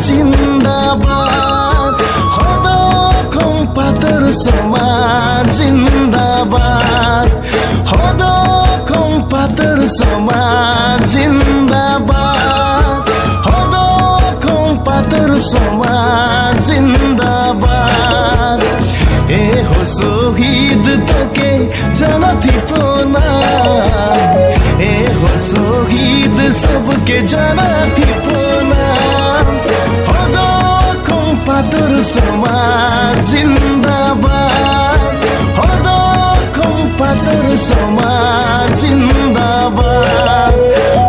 জিন্দাবাদ হদখম পাথর সমাজ জিন্দাবাদ হদখম পাথর সমাজ জিন্দাবাদ হদখম পাথর সমাজ জিন্দাবাদ এ হো শহীদ তোকে জানাতি প্রণাম এ হো শহীদ সবকে জানাতি প্রণাম হদখম পাথর সমাজ জিন্দাবাদ হদখম পাথর সমাজ জিন্দাবাদ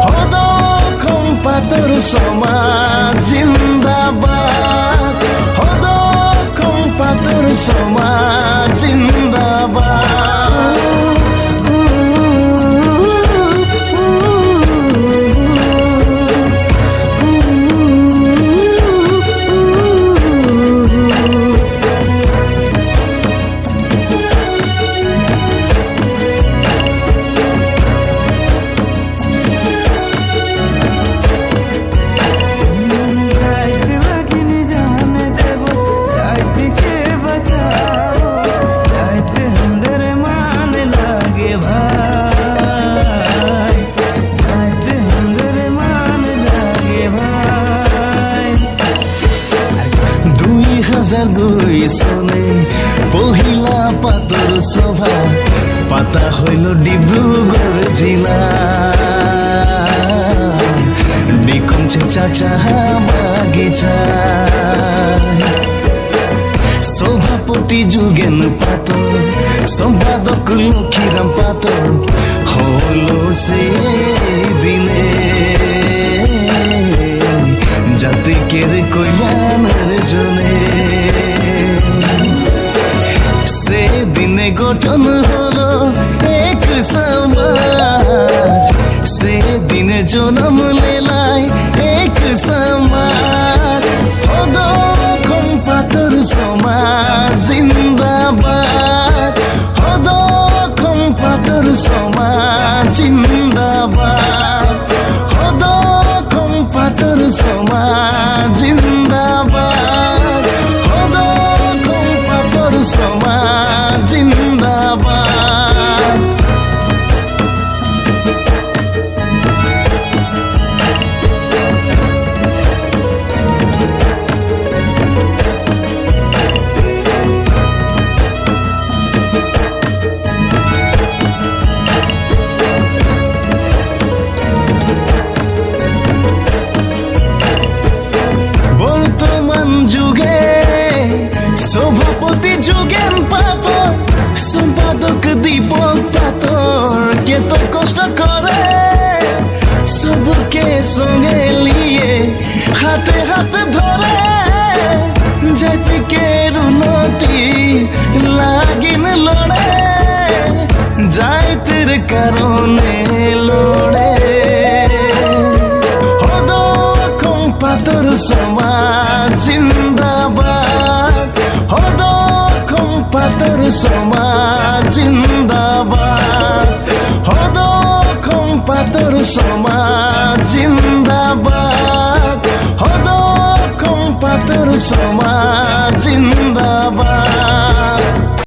হদখম পাথর সমাজ জিন্দাবাদ হদখম পাথর সমাজ জিন্দাবাদ দুই সনে পহিলা পাতর সভা পাতা হইল ডিব্রুগড় জিলা বিকঞ্চে চাচা বাগিচা সভাপতি যুগেন পাতর সম্পাদক লক্ষ্মীরাম পাতর হলো সে দিনে জাতিকের কল্যাণের জনে সেদিনে গঠন হলো এক সমাজ সেদিনে জন্ম লেলাই এক সমাজ হদখম পাথর সমাজ জিন্দাবাদ হদখম পাথর সমাজ জিন্দাবাদ হদখম পাথর সমাজ জিন্দাবাদ হদখম পাথর সমাজ জিন্দাবাদ সভাপতি যুগেন পাথর সম্পাদক দীপক পাথর কে তো কষ্ট করে সবকে সঙ্গে লিয়ে হাতে হাতে ধরে জাতিকের উন্নতি লাগিন লড়ে জাতির কারণে লড়ে হদখম পাথর সমাজ জিন্দাবাদ হদখম পাথর সমাজ জিন্দাবাদ হদখম পাথর সমাজ জিন্দাবাদ হদখম পাথর সমাজ জিন্দাবাদ